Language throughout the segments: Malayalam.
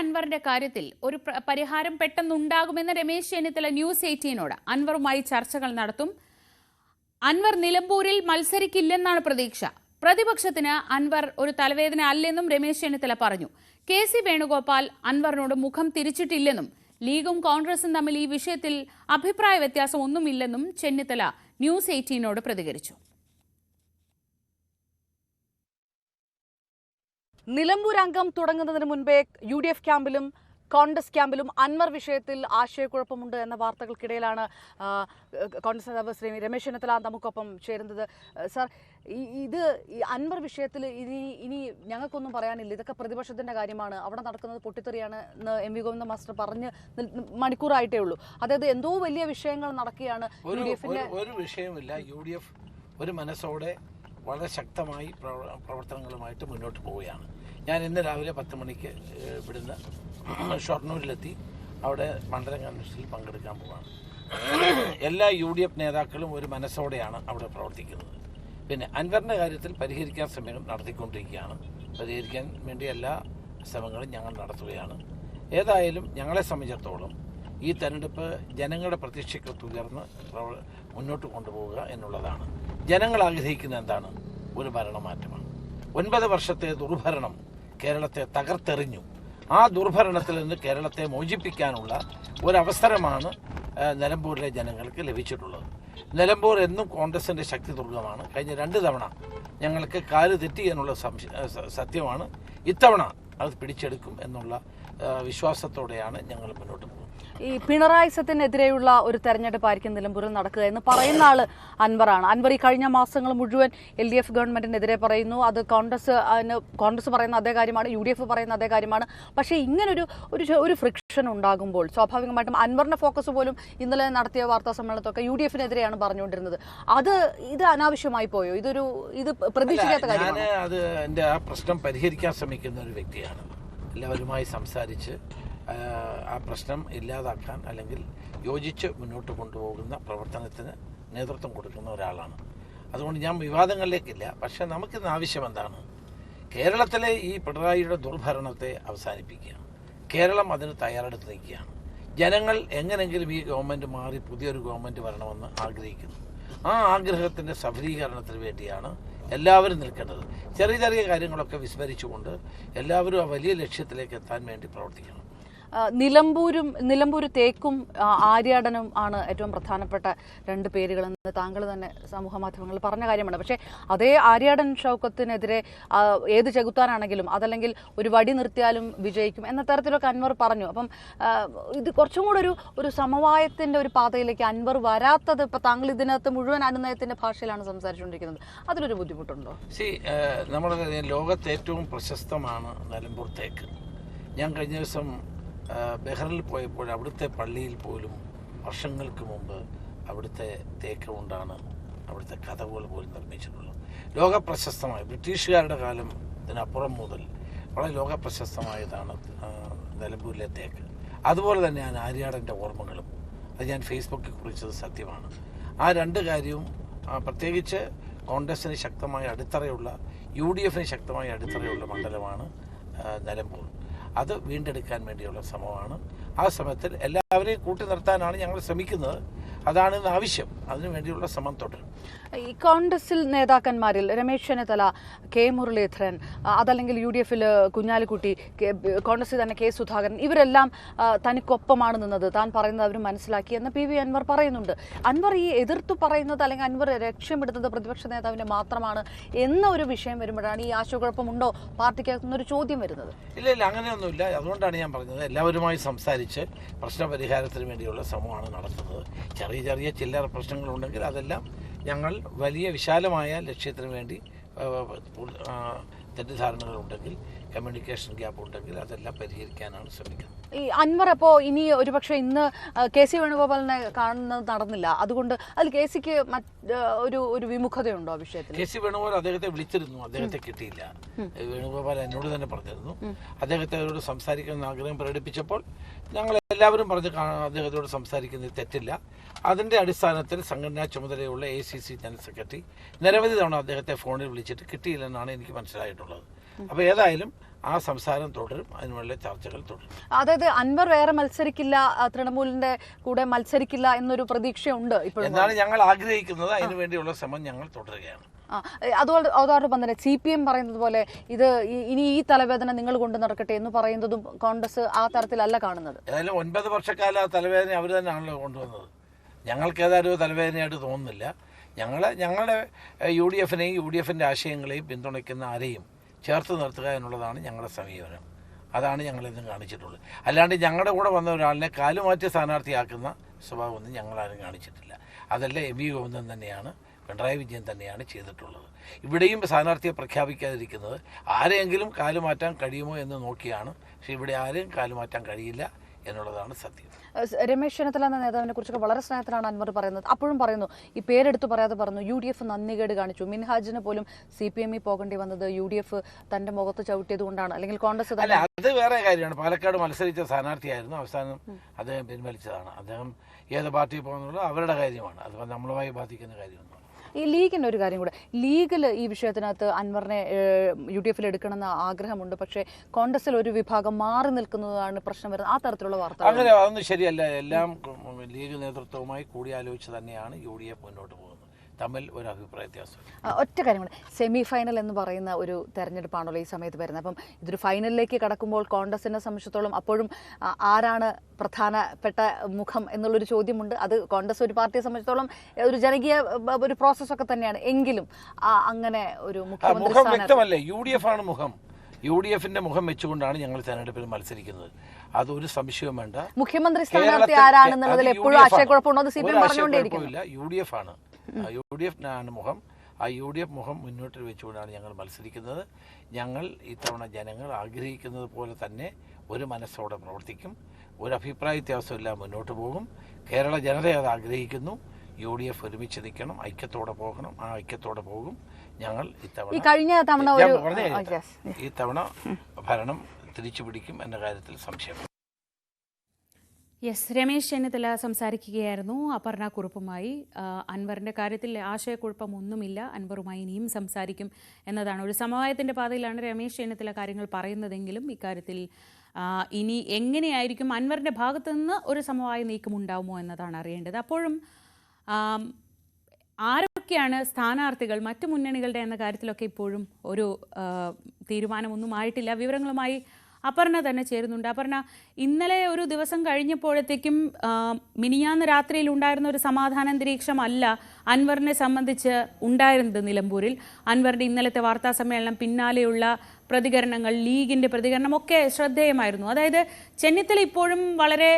അൻവറിന്റെ കാര്യത്തിൽ ഒരു പരിഹാരം പെട്ടെന്നുണ്ടാകുമെന്ന് രമേശ് ചെന്നിത്തല ന്യൂസ് 18നോട് അൻവറുമായി ചർച്ചകൾ നടത്തും. അൻവർ നിലമ്പൂരിൽ മത്സരിക്കില്ലെന്നാണ് പ്രതീക്ഷ. പ്രതിപക്ഷത്തിന് അൻവർ ഒരു തലവേദന അല്ലെന്നും രമേശ് ചെന്നിത്തല പറഞ്ഞു. കെ.സി. വേണുഗോപാൽ അൻവറിനോട് മുഖം തിരിച്ചിട്ടില്ലെന്നും ലീഗും കോൺഗ്രസും തമ്മിൽ ഈ വിഷയത്തിൽ അഭിപ്രായ വ്യത്യാസം ഒന്നുമില്ലെന്നും ചെന്നിത്തല ന്യൂസ് 18നോട് പ്രതികരിച്ചു. നിലമ്പൂർ അംഗം തുടങ്ങുന്നതിന് മുൻപേ UDF ക്യാമ്പിലും കോൺഗ്രസ് ക്യാമ്പിലും അൻവർ വിഷയത്തിൽ ആശയക്കുഴപ്പമുണ്ട് എന്ന വാർത്തകൾക്കിടയിലാണ് കോൺഗ്രസ് നേതാവ് ശ്രീ രമേശ് ചെന്നിത്തല നമുക്കൊപ്പം ചേരുന്നത്. സാർ, ഇത് അൻവർ വിഷയത്തിൽ ഇനി ഞങ്ങൾക്കൊന്നും പറയാനില്ല, ഇതൊക്കെ പ്രതിപക്ഷത്തിന്റെ കാര്യമാണ്, അവിടെ നടക്കുന്നത് പൊട്ടിത്തെറിയാണ് എന്ന് എം വി ഗോവിന്ദൻ മാസ്റ്റർ പറഞ്ഞ് മണിക്കൂറായിട്ടേ ഉള്ളൂ. അതായത് എന്തോ വലിയ വിഷയങ്ങൾ നടക്കുകയാണ്. ഒരു വിഷയമില്ല. UDF ഒരു മനസ്സോടെ വളരെ ശക്തമായി പ്രവർത്തനങ്ങളുമായിട്ട് മുന്നോട്ട് പോവുകയാണ്. ഞാൻ ഇന്ന് രാവിലെ 10 മണിക്ക് ഇവിടുന്ന് ഷൊർണൂരിലെത്തി അവിടെ മണ്ഡലം കൺവെൻഷനിൽ പങ്കെടുക്കാൻ പോവുകയാണ്. എല്ലാ UDF നേതാക്കളും ഒരു മനസ്സോടെയാണ് അവിടെ പ്രവർത്തിക്കുന്നത്. പിന്നെ അൻവറിൻ്റെ കാര്യത്തിൽ പരിഹരിക്കാൻ ശ്രമങ്ങൾ നടത്തിക്കൊണ്ടിരിക്കുകയാണ്. പരിഹരിക്കാൻ വേണ്ടി എല്ലാ ശ്രമങ്ങളും ഞങ്ങൾ നടത്തുകയാണ്. ഏതായാലും ഞങ്ങളെ സംബന്ധിച്ചിടത്തോളം ഈ തെരഞ്ഞെടുപ്പ് ജനങ്ങളുടെ പ്രതീക്ഷയ്ക്ക് ഉയർന്ന് മുന്നോട്ട് കൊണ്ടുപോവുക എന്നുള്ളതാണ്. ജനങ്ങൾ ആഗ്രഹിക്കുന്ന എന്താണ്? ഒരു ഭരണമാറ്റമാണ്. 9 വർഷത്തെ ദുർഭരണം കേരളത്തെ തകർത്തെറിഞ്ഞു. ആ ദുർഭരണത്തിൽ നിന്ന് കേരളത്തെ മോചിപ്പിക്കാനുള്ള ഒരവസരമാണ് നിലമ്പൂരിലെ ജനങ്ങൾക്ക് ലഭിച്ചിട്ടുള്ളത്. നിലമ്പൂർ എന്നും കോൺഗ്രസിൻ്റെ ശക്തി ദുർഗമാണ്. കഴിഞ്ഞ 2 തവണ ഞങ്ങൾക്ക് കാല് തെറ്റി എന്നുള്ള സത്യമാണ്. ഇത്തവണ അത് പിടിച്ചെടുക്കും എന്നുള്ള വിശ്വാസത്തോടെയാണ് ഞങ്ങൾ മുന്നോട്ട് പോകുന്നത്. ഈ പിണറായി സത്തിനെതിരെയുള്ള ഒരു തെരഞ്ഞെടുപ്പായിരിക്കും നിലമ്പൂരിൽ നടക്കുക എന്ന് പറയുന്ന ആള് അൻവറാണ്. അൻവർ ഈ കഴിഞ്ഞ മാസങ്ങൾ മുഴുവൻ LDF ഗവൺമെന്റിനെതിരെ പറയുന്നു. അത് കോൺഗ്രസ് പറയുന്ന അതേ കാര്യമാണ്, UDF പറയുന്ന അതേ കാര്യമാണ്. പക്ഷേ ഇങ്ങനൊരു ഒരു ഫ്രിക്ഷൻ ഉണ്ടാകുമ്പോൾ സ്വാഭാവികമായിട്ടും അൻവറിന്റെ ഫോക്കസ് പോലും ഇന്നലെ നടത്തിയ വാർത്താ സമ്മേളനത്തൊക്കെ UDFനെതിരെയാണ് പറഞ്ഞുകൊണ്ടിരുന്നത്. ഇത് അനാവശ്യമായി പോയോ? ഇത് പ്രതീക്ഷിക്കാത്ത കാര്യമാണ്. അത് എൻ്റെ ആ പ്രശ്നം പരിഹരിക്കാൻ ശ്രമിക്കുന്ന ഒരു വ്യക്തിയാണ്. എല്ലാവരുമായി സംസാരിച്ച് ആ പ്രശ്നം ഇല്ലാതാക്കാൻ അല്ലെങ്കിൽ യോജിച്ച് മുന്നോട്ട് കൊണ്ടുപോകുന്ന പ്രവർത്തനത്തിന് നേതൃത്വം കൊടുക്കുന്ന ഒരാളാണ്. അതുകൊണ്ട് ഞാൻ വിവാദങ്ങളിലേക്കില്ല. പക്ഷേ നമുക്കിന്ന് ആവശ്യം എന്താണ്? കേരളത്തിലെ ഈ പിണറായിയുടെ ദുർഭരണത്തെ അവസാനിപ്പിക്കുക. കേരളം അതിന് തയ്യാറെടുത്ത് നിൽക്കുകയാണ്. ജനങ്ങൾ എങ്ങനെങ്കിലും ഈ ഗവൺമെൻറ് മാറി പുതിയൊരു ഗവൺമെൻറ് വരണമെന്ന് ആഗ്രഹിക്കുന്നു. ആ ആഗ്രഹത്തിൻ്റെ സഫലീകരണത്തിന് വേണ്ടിയാണ് എല്ലാവരും നിൽക്കേണ്ടത്. ചെറിയ ചെറിയ കാര്യങ്ങളൊക്കെ വിസ്മരിച്ചുകൊണ്ട് എല്ലാവരും ആ വലിയ ലക്ഷ്യത്തിലേക്ക് എത്താൻ വേണ്ടി പ്രവർത്തിക്കണം. നിലമ്പൂർ തേക്കും ആര്യാടനും ആണ് ഏറ്റവും പ്രധാനപ്പെട്ട 2 പേരുകളെന്ന് താങ്കൾ തന്നെ സമൂഹ മാധ്യമങ്ങളിൽ പറഞ്ഞ കാര്യമാണ്. പക്ഷേ അതേ ആര്യാടൻ ഷൗക്കത്തിനെതിരെ ഏത് ചെകുത്താനാണെങ്കിലും അതല്ലെങ്കിൽ ഒരു വടി നിർത്തിയാലും വിജയിക്കും എന്ന തരത്തിലൊക്കെ അൻവർ പറഞ്ഞു. അപ്പം ഇത് കുറച്ചും കൂടെ ഒരു സമവായത്തിന്റെ ഒരു പാതയിലേക്ക് അൻവർ വരാത്തത് ഇപ്പം താങ്കൾ ഇതിനകത്ത് മുഴുവൻ അനുനയത്തിന്റെ ഭാഷയിലാണ് സംസാരിച്ചുകൊണ്ടിരിക്കുന്നത്. അതിലൊരു ബുദ്ധിമുട്ടുണ്ടോ? നമ്മുടെ ലോകത്ത് ഏറ്റവും പ്രശസ്തമാണ് നിലമ്പൂർ തേക്ക്. ഞാൻ കഴിഞ്ഞ ദിവസം ബഹ്റിനിൽ പോയപ്പോൾ അവിടുത്തെ പള്ളിയിൽ പോലും വർഷങ്ങൾക്ക് മുമ്പ് അവിടുത്തെ തേക്ക് കൊണ്ടാണ് അവിടുത്തെ കഥകൾ പോലും നിർമ്മിച്ചിട്ടുള്ളത്. ലോകപ്രശസ്തമായ ബ്രിട്ടീഷുകാരുടെ കാലം ഇതിനപ്പുറം മുതൽ വളരെ ലോകപ്രശസ്തമായതാണ് നിലമ്പൂരിലെ തേക്ക്. അതുപോലെ തന്നെയാണ് ആര്യാടൻ്റെ ഓർമ്മകളും. അത് ഞാൻ ഫേസ്ബുക്കിൽ കുറിച്ചത് സത്യമാണ്. ആ 2 കാര്യവും പ്രത്യേകിച്ച് കോൺഗ്രസിന് ശക്തമായ അടിത്തറയുള്ള UDFന് ശക്തമായ അടിത്തറയുള്ള മണ്ഡലമാണ് നിലമ്പൂർ. അത് വീണ്ടെടുക്കാൻ വേണ്ടിയുള്ള ശ്രമമാണ്. ആ ശ്രമത്തിൽ എല്ലാവരെയും കൂട്ടി നിർത്താനാണ് ഞങ്ങൾ ശ്രമിക്കുന്നത്. അതാണ് ഇന്ന് ആവശ്യം. അതിനു വേണ്ടിയുള്ള ശ്രമം തുടരും. ഈ കോൺഗ്രസിൽ നേതാക്കന്മാരിൽ രമേശ് ചെന്നിത്തല, കെ മുരളീധരൻ, അതല്ലെങ്കിൽ UDFിൽ കുഞ്ഞാലിക്കുട്ടി, കോൺഗ്രസിൽ തന്നെ കെ സുധാകരൻ, ഇവരെല്ലാം തനിക്കൊപ്പമാണ് നിന്നത്, താൻ പറയുന്നത് അവർ മനസ്സിലാക്കി എന്ന് PV അൻവർ പറയുന്നുണ്ട്. അൻവർ ഈ എതിർത്തു പറയുന്നത് അല്ലെങ്കിൽ അൻവർ ലക്ഷ്യമിടുന്നത് പ്രതിപക്ഷ നേതാവിനെ മാത്രമാണ് എന്ന ഒരു വിഷയം വരുമ്പോഴാണ് ഈ ആശയക്കുഴപ്പമുണ്ടോ പാർട്ടിക്കകത്തുനിന്നൊരു ചോദ്യം വരുന്നത്. ഇല്ല, അങ്ങനെയൊന്നുമില്ല. അതുകൊണ്ടാണ് ഞാൻ പറഞ്ഞത് എല്ലാവരുമായി സംസാരിച്ച് പ്രശ്നപരിഹാരത്തിന് വേണ്ടിയുള്ള ശ്രമമാണ് നടത്തുന്നത്. ചെറിയ ചില്ലറ പ്രശ്നങ്ങളുണ്ടെങ്കിൽ അതെല്ലാം ഞങ്ങൾ വലിയ വിശാലമായ ലക്ഷ്യത്തിന് വേണ്ടി തെറ്റിദ്ധാരണകളുണ്ടെങ്കിൽ, കമ്മ്യൂണിക്കേഷൻ ഗ്യാപ്പ് ഉണ്ടെങ്കിൽ അതെല്ലാം പരിഹരിക്കാനാണ് ശ്രമിക്കുന്നത്. ഈ അൻവർ അപ്പോൾ ഇനി ഒരുപക്ഷെ ഇന്ന് കെ.സി. വേണുഗോപാലിനെ കാണുന്നത് നടന്നില്ല, അതുകൊണ്ട് അതിൽ കെ.സിക്ക് ഒരു വിമുഖതയുണ്ടോ ആ വിഷയത്തിൽ? കെ.സി. വേണുഗോപാൽ അദ്ദേഹത്തെ വിളിച്ചിരുന്നു, അദ്ദേഹത്തെ കിട്ടിയില്ല. വേണുഗോപാൽ എന്നോട് തന്നെ പറഞ്ഞിരുന്നു. അദ്ദേഹത്തെ അവരോട് സംസാരിക്കുന്ന ആഗ്രഹം പ്രകടിപ്പിച്ചപ്പോൾ ഞങ്ങൾ എല്ലാവരും പറഞ്ഞ് അദ്ദേഹത്തോട് സംസാരിക്കുന്നത് തെറ്റില്ല. അതിൻ്റെ അടിസ്ഥാനത്തിൽ സംഘടനാ ചുമതലയുള്ള ACC ജനറൽ സെക്രട്ടറി നിരവധി തവണ അദ്ദേഹത്തെ ഫോണിൽ വിളിച്ചിട്ട് കിട്ടിയില്ലെന്നാണ് എനിക്ക് മനസ്സിലായിട്ടുള്ളത്. അപ്പോൾ ഏതായാലും ആ സംസാരം തുടരും, അതിനുള്ള ചർച്ചകൾ തുടരും. അതായത് അൻവർ വേറെ മത്സരിക്കില്ല, തൃണമൂലിന്റെ കൂടെ മത്സരിക്കില്ല എന്നൊരു പ്രതീക്ഷയുണ്ട് ഇപ്പോൾ. എന്നാണ് ഞങ്ങൾ ആഗ്രഹിക്കുന്നത്. അതിനുവേണ്ടിയുള്ള ശ്രമം ഞങ്ങൾ തുടരുകയാണ്. അതോടൊപ്പം തന്നെ CPM പറയുന്നത് പോലെ ഇത് ഇനി ഈ തലവേദന നിങ്ങൾ കൊണ്ടു നടക്കട്ടെ എന്ന് പറയുന്നതും കോൺഗ്രസ് ആ തരത്തിലല്ല കാണുന്നത്. ഏതായാലും 9 വർഷക്കാലം ആ തലവേദന അവർ തന്നെയാണല്ലോ കൊണ്ടുവന്നത്. ഞങ്ങൾക്ക് ഏതായാലും തലവേദനയായിട്ട് തോന്നുന്നില്ല. ഞങ്ങളുടെ UDFനെയും UDFിൻ്റെ ആശയങ്ങളെയും പിന്തുണയ്ക്കുന്ന ആരെയും ചേർത്ത് നിർത്തുക എന്നുള്ളതാണ് ഞങ്ങളുടെ സമീപനം. അതാണ് ഞങ്ങളിന്നും കാണിച്ചിട്ടുള്ളത്. അല്ലാണ്ട് ഞങ്ങളുടെ കൂടെ വന്ന ഒരാളിനെ കാലുമാറ്റി സ്ഥാനാർത്ഥിയാക്കുന്ന സ്വഭാവമൊന്നും ഞങ്ങളാരും കാണിച്ചിട്ടില്ല. അതല്ല MV ഗോവിന്ദൻ തന്നെയാണ്, പിണറായി വിജയൻ തന്നെയാണ് ചെയ്തിട്ടുള്ളത്. ഇവിടെയും സ്ഥാനാർത്ഥിയെ പ്രഖ്യാപിക്കാതിരിക്കുന്നത് ആരെയെങ്കിലും കാലുമാറ്റാൻ കഴിയുമോ എന്ന് നോക്കിയാണ്. പക്ഷേ ഇവിടെ ആരെയും കാലുമാറ്റാൻ കഴിയില്ല എന്നുള്ളതാണ് സത്യം. രമേശ് ചെന്നിത്തല എന്ന നേതാവിനെ കുറിച്ചൊക്കെ വളരെ സ്നേഹത്തിലാണ് അൻവർ പറയുന്നത്. അപ്പോഴും പറയുന്നു, ഈ പേരെടുത്ത് പറയാതെ പറഞ്ഞു, UDF നന്ദികേട് കാണിച്ചു, മിൻഹാജിന് പോലും CPM പോകേണ്ടി വന്നത് UDF തന്റെ മുഖത്ത് ചവിട്ടിയത് കൊണ്ടാണ്, അല്ലെങ്കിൽ കോൺഗ്രസ്. അല്ല, അത് വേറെ കാര്യമാണ്. പാലക്കാട് മത്സരിച്ച സ്ഥാനാർത്ഥിയായിരുന്നു, അവസാനം അദ്ദേഹം പിൻവലിച്ചതാണ്. അദ്ദേഹം ഏത് പാർട്ടിയിൽ പോകുന്നുള്ളത് അവരുടെ കാര്യമാണ്, അത് നമ്മളുമായി ബാധിക്കുന്ന കാര്യമൊന്നും. ഈ ലീഗിൻ്റെ ഒരു കാര്യം കൂടെ, ലീഗിൽ ഈ വിഷയത്തിനകത്ത് അൻവറിനെ UDFിൽ എടുക്കണമെന്ന ആഗ്രഹമുണ്ട്, പക്ഷേ കോൺഗ്രസിൽ ഒരു വിഭാഗം മാറി നിൽക്കുന്നതാണ് പ്രശ്നം വരുന്നത്. ആ തരത്തിലുള്ള വാർത്ത അങ്ങനെ അതൊന്നും ശരിയല്ല. എല്ലാം ലീഗ് നേതൃത്വവുമായി കൂടിയാലോചിച്ച് തന്നെയാണ് UDF മുന്നോട്ട് പോകുന്നത്. തമ്മിൽ ഒരു അഭിപ്രായ വ്യത്യാസം. ഒറ്റ കാര്യം കൂടെ, സെമി ഫൈനൽ എന്ന് പറയുന്ന ഒരു തെരഞ്ഞെടുപ്പാണല്ലോ ഈ സമയത്ത് വരുന്നത്. അപ്പം ഇതൊരു ഫൈനലിലേക്ക് കടക്കുമ്പോൾ കോൺഗ്രസിനെ സംബന്ധിച്ചിടത്തോളം അപ്പോഴും ആരാണ് പ്രധാനപ്പെട്ട മുഖം എന്നുള്ളൊരു ചോദ്യമുണ്ട്. അത് കോൺഗ്രസ് ഒരു പാർട്ടിയെ സംബന്ധിച്ചിടത്തോളം ഒരു ജനകീയ ഒരു പ്രോസസ്സൊക്കെ തന്നെയാണ്. എങ്കിലും അങ്ങനെ ഒരു മുഖം വ്യക്തമല്ലേ? UDF ആണ് മുഖം. UDFിന്റെ മുഖം വെച്ചുകൊണ്ടാണ് ഞങ്ങൾ തെരഞ്ഞെടുപ്പിൽ മത്സരിക്കുന്നത്. അതൊരു സംശയവും വേണ്ട. മുഖ്യമന്ത്രി സ്ഥാനാർത്ഥി ആരാണെന്നുള്ളതിൽ എപ്പോഴും ആശയക്കുഴപ്പമുണ്ടോ? CPM പറഞ്ഞുകൊണ്ടേയിരിക്കില്ല. UDF ആണ്, UDFനാണ് മുഖം. ആ UDF മുഖം മുന്നോട്ട് വെച്ചുകൊണ്ടാണ് ഞങ്ങൾ മത്സരിക്കുന്നത്. ഞങ്ങൾ ഇത്തവണ ജനങ്ങൾ ആഗ്രഹിക്കുന്നത് പോലെ തന്നെ ഒരു മനസ്സോടെ പ്രവർത്തിക്കും. ഒരു അഭിപ്രായ വ്യത്യാസമില്ല, മുന്നോട്ട് പോകും. കേരള ജനത അത് ആഗ്രഹിക്കുന്നു. UDF ഒരുമിച്ച് നിൽക്കണം, ഐക്യത്തോടെ പോകണം. ആ ഐക്യത്തോടെ പോകും. ഞങ്ങൾ ഇത്തവണ ഭരണം തിരിച്ചു പിടിക്കും എന്ന കാര്യത്തിൽ സംശയം. യെസ്, രമേശ് ചെന്നിത്തല സംസാരിക്കുകയായിരുന്നു അപർണ കുറുപ്പുമായി. അൻവറിൻ്റെ കാര്യത്തിൽ ആശയക്കുഴപ്പമൊന്നുമില്ല, അൻവറുമായി ഇനിയും സംസാരിക്കും എന്നതാണ്. ഒരു സമവായത്തിൻ്റെ പാതയിലാണ് രമേശ് ചെന്നിത്തല കാര്യങ്ങൾ പറയുന്നതെങ്കിലും ഇക്കാര്യത്തിൽ ഇനി എങ്ങനെയായിരിക്കും അൻവറിൻ്റെ ഭാഗത്തു നിന്ന് ഒരു സമവായ നീക്കമുണ്ടാവുമോ എന്നതാണ് അറിയേണ്ടത്. അപ്പോഴും ആരൊക്കെയാണ് സ്ഥാനാർത്ഥികൾ മറ്റു മുന്നണികളുടെ എന്ന കാര്യത്തിലൊക്കെ ഇപ്പോഴും ഒരു തീരുമാനമൊന്നും ആയിട്ടില്ല. വിവരങ്ങളുമായി അപർണ തന്നെ ചേരുന്നുണ്ട്. അപർണ, ഇന്നലെ ഒരു ദിവസം കഴിഞ്ഞപ്പോഴത്തേക്കും മിനിഞ്ഞാന്ന് രാത്രിയിൽ ഉണ്ടായിരുന്ന ഒരു സമാധാനാന്തരീക്ഷമല്ല അൻവറിനെ സംബന്ധിച്ച് ഉണ്ടായിരുന്നത് നിലമ്പൂരിൽ. അൻവറിൻ്റെ ഇന്നലത്തെ വാർത്താ സമ്മേളനം, പിന്നാലെയുള്ള പ്രതികരണങ്ങൾ, ലീഗിൻ്റെ പ്രതികരണമൊക്കെ ശ്രദ്ധേയമായിരുന്നു. അതായത് ചെന്നിത്തല ഇപ്പോഴും വളരെ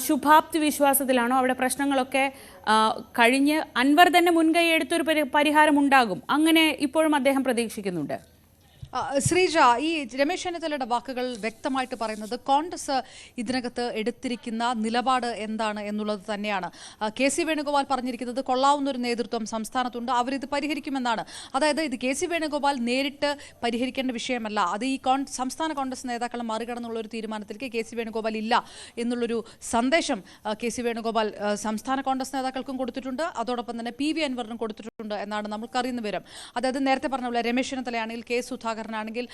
ശുഭാപ്തി വിശ്വാസത്തിലാണോ? അവിടെ പ്രശ്നങ്ങളൊക്കെ കഴിഞ്ഞ് അൻവർ തന്നെ മുൻകൈ എടുത്തൊരു പരിഹാരം ഉണ്ടാകും, അങ്ങനെ ഇപ്പോഴും അദ്ദേഹം പ്രതീക്ഷിക്കുന്നുണ്ട്? ശ്രീജ, ഈ രമേശ് ചെന്നിത്തലയുടെ വാക്കുകൾ വ്യക്തമായിട്ട് പറയുന്നത് കോൺഗ്രസ് ഇതിനകത്ത് എടുത്തിരിക്കുന്ന നിലപാട് എന്താണ് എന്നുള്ളത് തന്നെയാണ്. KC വേണുഗോപാൽ പറഞ്ഞിരിക്കുന്നത് കൊള്ളാവുന്ന ഒരു നേതൃത്വം സംസ്ഥാനത്തുണ്ട്, അവരിത് പരിഹരിക്കുമെന്നാണ്. അതായത് ഇത് KC വേണുഗോപാൽ നേരിട്ട് പരിഹരിക്കേണ്ട വിഷയമല്ല, അത് ഈ സംസ്ഥാന കോൺഗ്രസ് നേതാക്കളെ മറികടന്നുള്ള ഒരു തീരുമാനത്തിലേക്ക് KC വേണുഗോപാൽ ഇല്ല എന്നുള്ളൊരു സന്ദേശം KC വേണുഗോപാൽ സംസ്ഥാന കോൺഗ്രസ് നേതാക്കൾക്കും കൊടുത്തിട്ടുണ്ട്, അതോടൊപ്പം തന്നെ PV അൻവറിനും കൊടുത്തിട്ടുണ്ട് എന്നാണ് നമുക്കറിയുന്ന വിവരം. അതായത് നേരത്തെ പറഞ്ഞ പോലെ രമേശ് ചെന്നിത്തലയാണെങ്കിൽ, K സുധാകരൻ ആണെങ്കിൽ,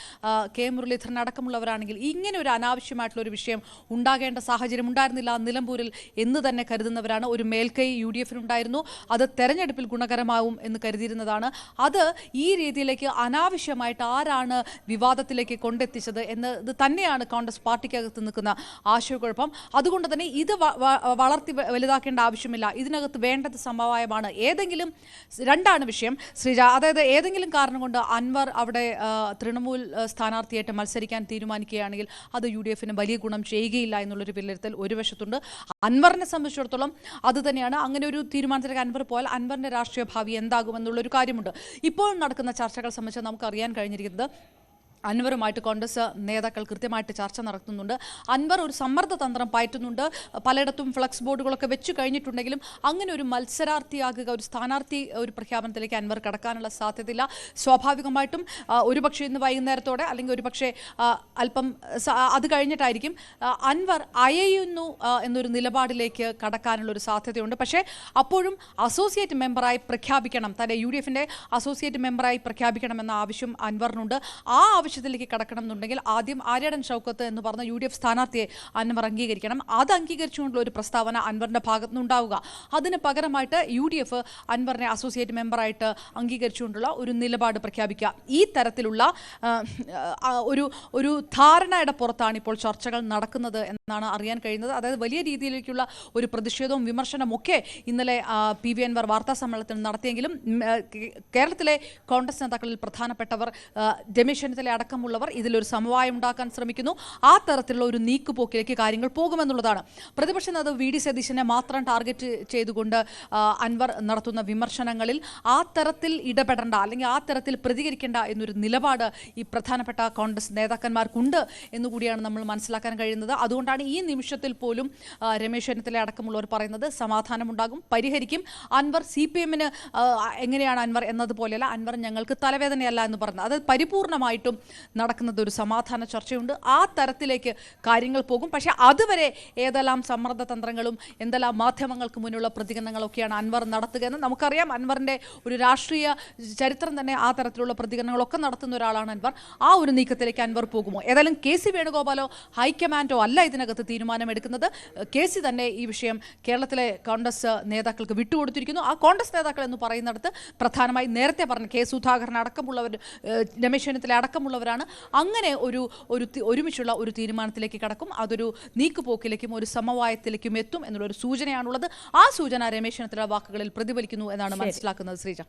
K മുരളീധരൻ അടക്കമുള്ളവരാണെങ്കിൽ ഇങ്ങനെ ഒരു അനാവശ്യമായിട്ടുള്ള ഒരു വിഷയം ഉണ്ടാകേണ്ട സാഹചര്യം ഉണ്ടായിരുന്നില്ല നിലമ്പൂരിൽ എന്ന് തന്നെ കരുതുന്നവരാണ്. ഒരു മേൽക്കൈ UDFിനുണ്ടായിരുന്നു, അത് തെരഞ്ഞെടുപ്പിൽ ഗുണകരമാവും എന്ന് കരുതിയിരുന്നതാണ്. അത് ഈ രീതിയിലേക്ക് അനാവശ്യമായിട്ട് ആരാണ് വിവാദത്തിലേക്ക് കൊണ്ടെത്തിച്ചത് എന്നത് തന്നെയാണ് കോൺഗ്രസ് പാർട്ടിക്കകത്ത് നിൽക്കുന്ന ആശയക്കുഴപ്പം. അതുകൊണ്ട് തന്നെ ഇത് വളർത്തി വലുതാക്കേണ്ട ആവശ്യമില്ല, ഇതിനകത്ത് വേണ്ടത് സമവായമാണ്. ഏതെങ്കിലും രണ്ടാണ് വിഷയം ശ്രീജ, അതായത് ഏതെങ്കിലും കാരണം കൊണ്ട് അൻവർ അവിടെ തൃണമൂൽ സ്ഥാനാർത്ഥിയായിട്ട് മത്സരിക്കാൻ തീരുമാനിക്കുകയാണെങ്കിൽ അത് UDFിന് വലിയ ഗുണം ചെയ്യുകയില്ല എന്നുള്ളൊരു വിലയിരുത്തൽ ഒരു വശത്തുണ്ട്. അൻവറിനെ സംബന്ധിച്ചിടത്തോളം അത് തന്നെയാണ്. അങ്ങനെ ഒരു തീരുമാനത്തിലേക്ക് അൻവർ പോയാൽ അൻവറിൻ്റെ രാഷ്ട്രീയ ഭാവി എന്താകുമെന്നുള്ളൊരു കാര്യമുണ്ട്. ഇപ്പോൾ നടക്കുന്ന ചർച്ചകൾ സംബന്ധിച്ച് നമുക്ക് അറിയാൻ കഴിഞ്ഞിരിക്കുന്നത് അൻവറുമായിട്ട് കോൺഗ്രസ് നേതാക്കൾ കൃത്യമായിട്ട് ചർച്ച നടത്തുന്നുണ്ട്. അൻവർ ഒരു സമ്മർദ്ദ തന്ത്രം പയറ്റുന്നുണ്ട്. പലയിടത്തും ഫ്ലക്സ് ബോർഡുകളൊക്കെ വെച്ചു കഴിഞ്ഞിട്ടുണ്ടെങ്കിലും അങ്ങനെ ഒരു മത്സരാർത്ഥിയാകുക, ഒരു സ്ഥാനാർത്ഥി ഒരു പ്രഖ്യാപനത്തിലേക്ക് അൻവർ കടക്കാനുള്ള സാധ്യതയില്ല. സ്വാഭാവികമായിട്ടും ഒരുപക്ഷെ ഇന്ന് വൈകുന്നേരത്തോടെ അല്ലെങ്കിൽ ഒരുപക്ഷെ അല്പം അത് കഴിഞ്ഞിട്ടായിരിക്കും അൻവർ അയയുന്നു എന്നൊരു നിലപാടിലേക്ക് കടക്കാനുള്ളൊരു സാധ്യതയുണ്ട്. പക്ഷേ അപ്പോഴും അസോസിയേറ്റ് മെമ്പറായി പ്രഖ്യാപിക്കണം, തന്നെ UDFിൻ്റെ അസോസിയേറ്റ് മെമ്പറായി പ്രഖ്യാപിക്കണമെന്ന ആവശ്യം അൻവറിനുണ്ട്. ആ ആവശ്യം ആവശ്യത്തിലേക്ക് കടക്കണം എന്നുണ്ടെങ്കിൽ ആദ്യം ആര്യാടൻ ഷൗക്കത്ത് എന്ന് പറഞ്ഞ UDF സ്ഥാനാർത്ഥിയെ അൻവർ അംഗീകരിക്കണം. അത് അംഗീകരിച്ചുകൊണ്ടുള്ള ഒരു പ്രസ്താവന അൻവറിന്റെ ഭാഗത്തുനിന്നുണ്ടാവുക. അതിന് പകരമായിട്ട് UDF അൻവറിനെ അസോസിയേറ്റ് മെമ്പറായിട്ട് അംഗീകരിച്ചുകൊണ്ടുള്ള ഒരു നിലപാട് പ്രഖ്യാപിക്കുക. ഈ തരത്തിലുള്ള ഒരു ധാരണയുടെ പുറത്താണ് ഇപ്പോൾ ചർച്ചകൾ നടക്കുന്നത് എന്നാണ് അറിയാൻ കഴിയുന്നത്. അതായത് വലിയ രീതിയിലേക്കുള്ള ഒരു പ്രതിഷേധവും വിമർശനവും ഒക്കെ ഇന്നലെ PV അൻവർ വാർത്താ സമ്മേളനത്തിൽ നടത്തിയെങ്കിലും കേരളത്തിലെ കോൺഗ്രസ് നേതാക്കളിൽ പ്രധാനപ്പെട്ടവർ രമേശ് ചെന്നിത്തല അടക്കമുള്ളവർ ഇതിലൊരു സമവായം ഉണ്ടാക്കാൻ ശ്രമിക്കുന്നു. ആ തരത്തിലുള്ള ഒരു നീക്കുപോക്കിലേക്ക് കാര്യങ്ങൾ പോകുമെന്നുള്ളതാണ്. പ്രതിപക്ഷ നേതാവ് VD സതീശനെ മാത്രം ടാർഗറ്റ് ചെയ്തുകൊണ്ട് അൻവർ നടത്തുന്ന വിമർശനങ്ങളിൽ ആ തരത്തിൽ ഇടപെടേണ്ട അല്ലെങ്കിൽ ആ തരത്തിൽ പ്രതികരിക്കേണ്ട എന്നൊരു നിലപാട് ഈ പ്രധാനപ്പെട്ട കോൺഗ്രസ് നേതാക്കന്മാർക്കുണ്ട് എന്നുകൂടിയാണ് നമ്മൾ മനസ്സിലാക്കാൻ കഴിയുന്നത്. അതുകൊണ്ടാണ് ഈ നിമിഷത്തിൽ പോലും രമേശ് ചെന്നിത്തല അടക്കമുള്ളവർ പറയുന്നത് സമാധാനമുണ്ടാകും, പരിഹരിക്കും. അൻവർ CPM-ന് എങ്ങനെയാണ് അൻവർ എന്നതുപോലെയല്ല, അൻവർ ഞങ്ങൾക്ക് തലവേദനയല്ല എന്ന് പറഞ്ഞത്. അത് പരിപൂർണമായിട്ടും നടക്കുന്നത് ഒരു സമാധാന ചർച്ചയുണ്ട്. ആ തരത്തിലേക്ക് കാര്യങ്ങൾ പോകും. പക്ഷേ അതുവരെ ഏതെല്ലാം സമ്മർദ്ദ തന്ത്രങ്ങളും എന്തെല്ലാം മാധ്യമങ്ങൾക്ക് മുന്നിലുള്ള പ്രതികരണങ്ങളൊക്കെയാണ് അൻവർ നടത്തുകയെന്ന് നമുക്കറിയാം. അൻവറിൻ്റെ ഒരു രാഷ്ട്രീയ ചരിത്രം തന്നെ ആ തരത്തിലുള്ള പ്രതികരണങ്ങളൊക്കെ നടത്തുന്ന ഒരാളാണ് അൻവർ. ആ ഒരു നീക്കത്തിലേക്ക് അൻവർ പോകുമോ? ഏതായാലും KC വേണുഗോപാലോ ഹൈക്കമാൻഡോ അല്ല ഇതിനകത്ത് തീരുമാനമെടുക്കുന്നത്. KC തന്നെ ഈ വിഷയം കേരളത്തിലെ കോൺഗ്രസ് നേതാക്കൾക്ക് വിട്ടുകൊടുത്തിരിക്കുന്നു. ആ കോൺഗ്രസ് നേതാക്കൾ എന്ന് പറയുന്നിടത്ത് പ്രധാനമായി നേരത്തെ പറഞ്ഞ K. സുധാകരൻ അടക്കമുള്ളവർ, രമേശ് ചെന്നിത്തല അടക്കമുള്ളവരാണ്. അങ്ങനെ ഒരുമിച്ചുള്ള ഒരു തീരുമാനത്തിലേക്ക് കടക്കും. അതൊരു നീക്കുപോക്കിലേക്കും ഒരു സമവായത്തിലേക്കും എത്തും എന്നുള്ളൊരു സൂചനയാണുള്ളത്. ആ സൂചന രമേശ് ചെന്നിത്തല വാക്കുകളിൽ പ്രതിഫലിക്കുന്നു എന്നാണ് മനസ്സിലാക്കുന്നത്. ശ്രീജ.